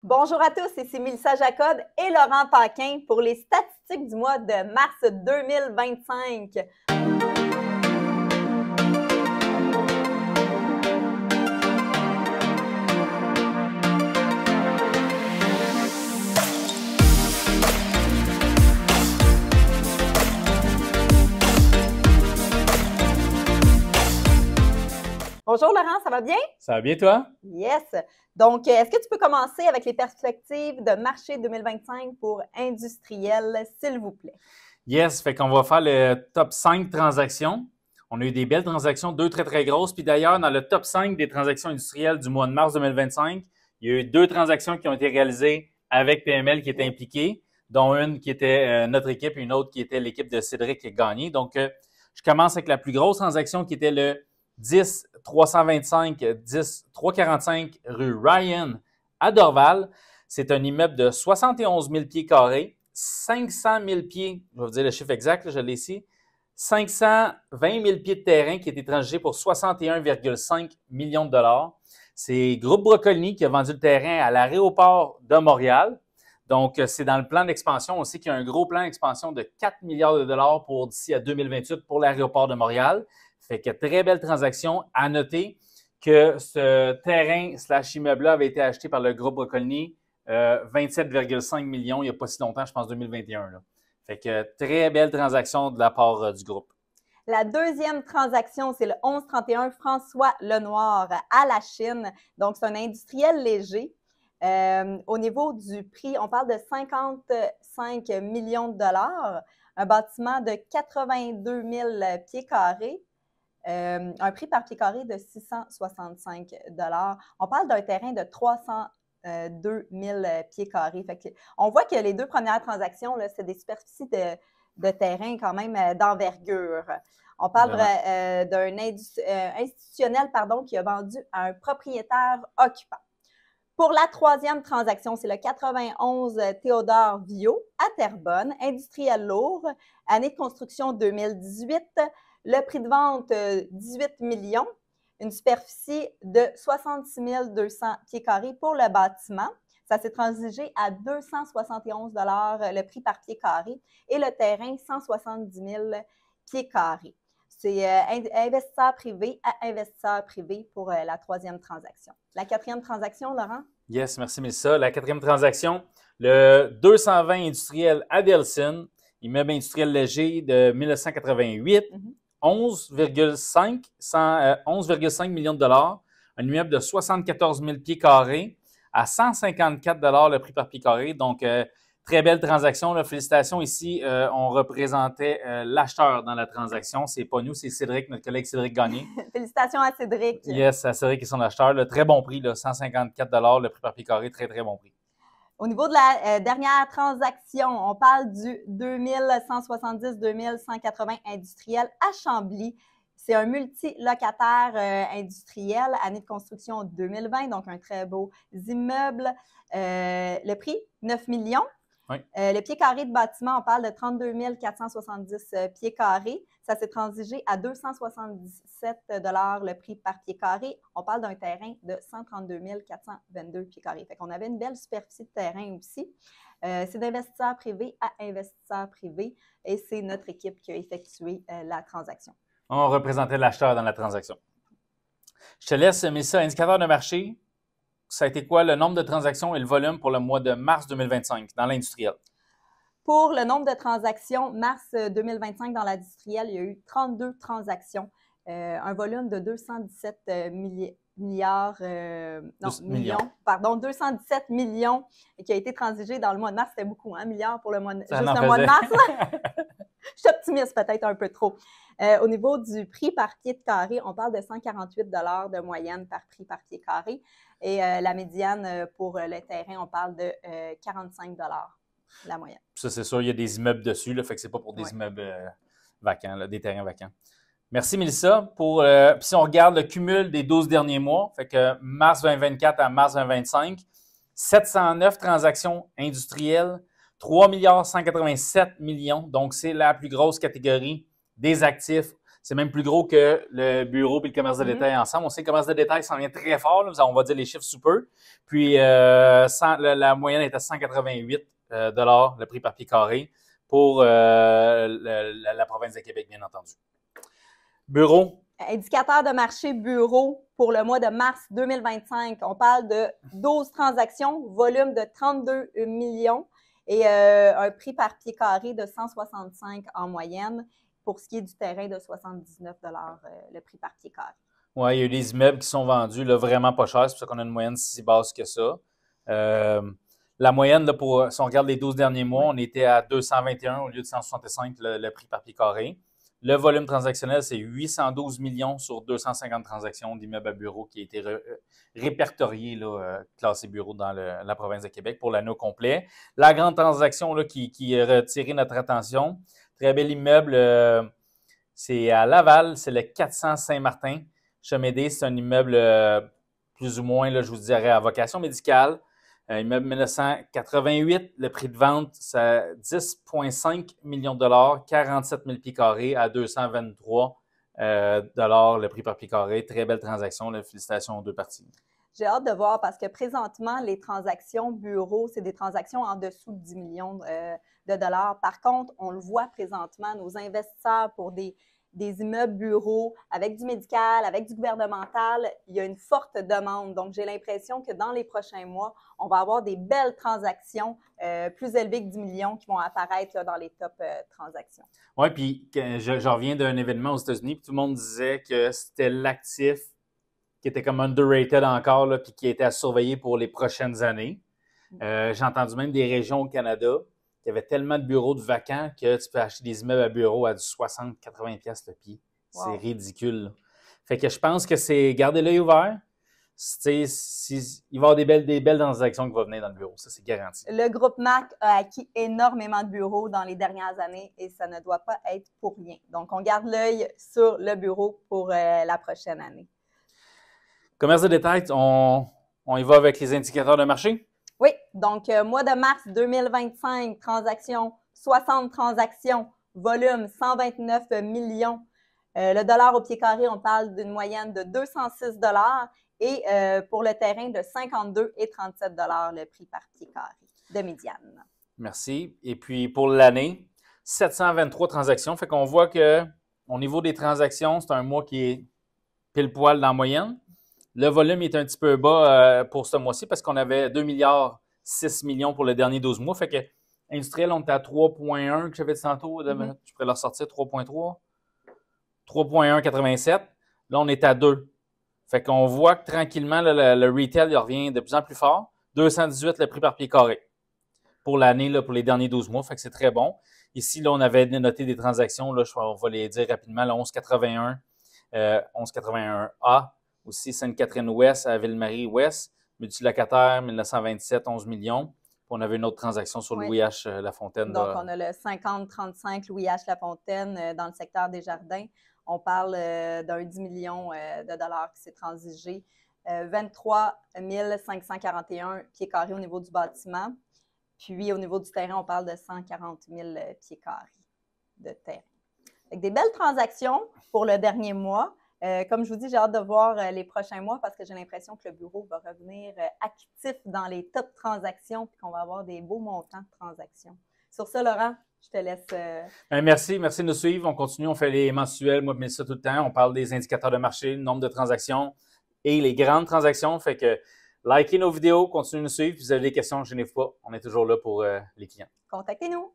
Bonjour à tous, ici Mélissa Jacob et Laurent Paquin pour les statistiques du mois de mars 2025. Bonjour Laurent, ça va bien? Ça va bien, toi? Yes! Donc, est-ce que tu peux commencer avec les perspectives de marché 2025 pour industriel, s'il vous plaît? Yes, fait qu'on va faire le top 5 transactions. On a eu des belles transactions, deux très grosses. Puis d'ailleurs, dans le top 5 des transactions industrielles du mois de mars 2025, il y a eu deux transactions qui ont été réalisées avec PML qui étaient impliquées, dont une qui était notre équipe et une autre qui était l'équipe de Cédric qui a gagné. Donc, je commence avec la plus grosse transaction qui était le 10-325, 10-345 rue Ryan à Dorval. C'est un immeuble de 71 000 pieds carrés, 500 000 pieds, je vais vous dire le chiffre exact, là, je l'ai ici, 520 000 pieds de terrain qui a été transigé pour 61,5 millions de dollars. C'est Groupe Broccolini qui a vendu le terrain à l'aéroport de Montréal. Donc, c'est dans le plan d'expansion. On sait qu'il y a un gros plan d'expansion de 4 milliards de dollars pour d'ici à 2028 pour l'aéroport de Montréal. Fait que très belle transaction. À noter que ce terrain/immeuble-là avait été acheté par le groupe Broccolini 27,5 millions il n'y a pas si longtemps, je pense 2021. Là. Fait que très belle transaction de la part du groupe. La deuxième transaction, c'est le 1131 François Lenoir à la Chine. Donc, c'est un industriel léger. Au niveau du prix, on parle de 55 millions de dollars, un bâtiment de 82 000 pieds carrés. Un prix par pied carré de 665 $. On parle d'un terrain de 302 000 pieds carrés. Fait que on voit que les deux premières transactions, c'est des superficies de terrain quand même d'envergure. On parle d'un institutionnel qui a vendu à un propriétaire occupant. Pour la troisième transaction, c'est le 91 Théodore Viau à Terrebonne, industriel lourd, année de construction 2018. Le prix de vente, 18 millions, une superficie de 66 200 pieds carrés pour le bâtiment. Ça s'est transigé à 271 $ le prix par pied carré et le terrain, 170 000 pieds carrés. C'est investisseur privé à investisseur privé pour la troisième transaction. La quatrième transaction, Laurent? Yes, merci Mélissa. La quatrième transaction, le 220 industriel à Delson, immeuble industriel léger de 1988. 11,5 millions de dollars, un immeuble de 74 000 pieds carrés à 154 $ le prix par pied carré. Donc, très belle transaction. Là. Félicitations ici. On représentait l'acheteur dans la transaction. C'est pas nous, c'est Cédric, notre collègue Cédric Gagné. Félicitations à Cédric. Yes, à Cédric et son acheteur. Là, très bon prix, là, 154 $ le prix par pied carré. Très bon prix. Au niveau de la dernière transaction, on parle du 2170-2180 industriel à Chambly. C'est un multilocataire industriel, année de construction 2020, donc un très beau immeuble. Le prix, 9 millions. Oui. Le pied carré de bâtiment, on parle de 32 470 pieds carrés. Ça s'est transigé à 277 $ le prix par pied carré. On parle d'un terrain de 132 422 pieds carrés. Fait qu'on avait une belle superficie de terrain aussi. C'est d'investisseur privé à investisseur privé et c'est notre équipe qui a effectué la transaction. On représentait l'acheteur dans la transaction. Je te laisse, Mélissa, indicateur de marché. Ça a été quoi le nombre de transactions et le volume pour le mois de mars 2025 dans l'industriel? Pour le nombre de transactions, mars 2025 dans l'industriel, il y a eu 32 transactions, un volume de 217 millions, 217 millions qui a été transigé dans le mois de mars. C'était beaucoup, hein, milliards pour le mois de mars. Je suis optimiste peut-être un peu trop. Au niveau du prix par pied de carré, on parle de 148 $ de moyenne par prix par pied carré. Et la médiane pour le terrain, on parle de 45 $ la moyenne. Ça, c'est sûr, il y a des immeubles dessus, là, fait que c'est pas pour des immeubles vacants, là, des terrains vacants. Merci, Mélissa. Puis si on regarde le cumul des 12 derniers mois, fait que mars 2024 à mars 2025, 709 transactions industrielles, 3 187 millions. Donc, c'est la plus grosse catégorie des actifs C'est même plus gros que le bureau et le commerce de détail ensemble. On sait que le commerce de détail s'en vient très fort. Là. On va dire les chiffres sous peu. Puis, la moyenne est à 188 le prix par pied carré pour la province de Québec, bien entendu. Bureau. Indicateur de marché bureau pour le mois de mars 2025. On parle de 12 transactions, volume de 32 millions et un prix par pied carré de 165 en moyenne. Pour ce qui est du terrain, de 79 le prix par pied carré. Oui, il y a eu des immeubles qui sont vendus là, vraiment pas chers. C'est pour ça qu'on a une moyenne si basse que ça. La moyenne, là, si on regarde les 12 derniers mois, on était à 221 au lieu de 165 le prix par pied carré. Le volume transactionnel, c'est 812 millions sur 250 transactions d'immeubles à bureaux qui a été répertorié, là, classé bureau dans la province de Québec pour l'anneau complet. La grande transaction là, qui a retiré notre attention, très bel immeuble, c'est à Laval, c'est le 400 Saint-Martin. Chemédé, c'est un immeuble plus ou moins, là, je vous dirais, à vocation médicale. Immeuble 1988, le prix de vente, c'est 10,5 millions de dollars, 47 000 pieds carrés à 223 le prix par pied carré. Très belle transaction. Là. Félicitations aux deux parties. J'ai hâte de voir parce que présentement, les transactions bureaux, c'est des transactions en dessous de 10 millions de dollars. Par contre, on le voit présentement, nos investisseurs pour des immeubles bureaux avec du médical, avec du gouvernemental, il y a une forte demande. Donc, j'ai l'impression que dans les prochains mois, on va avoir des belles transactions plus élevées que 10 millions qui vont apparaître là, dans les top transactions. Oui, puis je reviens d'un événement aux États-Unis, puis tout le monde disait que c'était l'actif qui était comme underrated encore, là, puis qui était à surveiller pour les prochaines années. J'ai entendu même des régions au Canada il y avait tellement de bureaux de vacants que tu peux acheter des immeubles à bureaux à du 60-80$ le pied. Wow. C'est ridicule. Là. Fait que je pense que c'est garder l'œil ouvert. Il va y avoir des belles transactions qui vont venir dans le bureau. Ça, c'est garanti. Le groupe MAC a acquis énormément de bureaux dans les dernières années et ça ne doit pas être pour rien. Donc, on garde l'œil sur le bureau pour la prochaine année. Commerce de détail, on y va avec les indicateurs de marché? Oui, donc mois de mars 2025, transactions, 60 transactions, volume 129 millions. Le dollar au pied carré, on parle d'une moyenne de 206 et pour le terrain de 52 et 37 le prix par pied carré de médiane. Merci. Et puis pour l'année, 723 transactions. Fait qu'on voit que au niveau des transactions, c'est un mois qui est pile poil dans la moyenne. Le volume est un petit peu bas pour ce mois-ci parce qu'on avait 2,6 milliards pour le dernier 12 mois. Fait que industriel, on était à 3,1 que j'avais dit tantôt. Je pourrais leur sortir 3,3. 3,187. Là, on est à 2. Fait qu'on voit que tranquillement, là, le retail il revient de plus en plus fort. 218 le prix par pied carré pour l'année, là, pour les derniers 12 mois. Fait que c'est très bon. Ici, là, on avait noté des transactions. Là, on va les dire rapidement. Le 1181, 1181A. Aussi Sainte-Catherine-Ouest à Ville-Marie-Ouest, multilocataire, 1927, 11 millions. Puis on avait une autre transaction sur Louis H. Lafontaine. Donc, on a le 50-35 Louis H. Lafontaine dans le secteur des Jardins. On parle d'un 10 millions de dollars qui s'est transigé. 23 541 pieds carrés au niveau du bâtiment. Puis, au niveau du terrain, on parle de 140 000 pieds carrés de terrain. Avec des belles transactions pour le dernier mois. Comme je vous dis, j'ai hâte de voir les prochains mois parce que j'ai l'impression que le bureau va revenir actif dans les top transactions et qu'on va avoir des beaux montants de transactions. Sur ça, Laurent, je te laisse. Merci de nous suivre. On continue, on fait les mensuels, moi, mais ça tout le temps. On parle des indicateurs de marché, le nombre de transactions et les grandes transactions. Fait que likez nos vidéos, continuez de nous suivre. Si vous avez des questions, gênez-vous pas. On est toujours là pour les clients. Contactez-nous.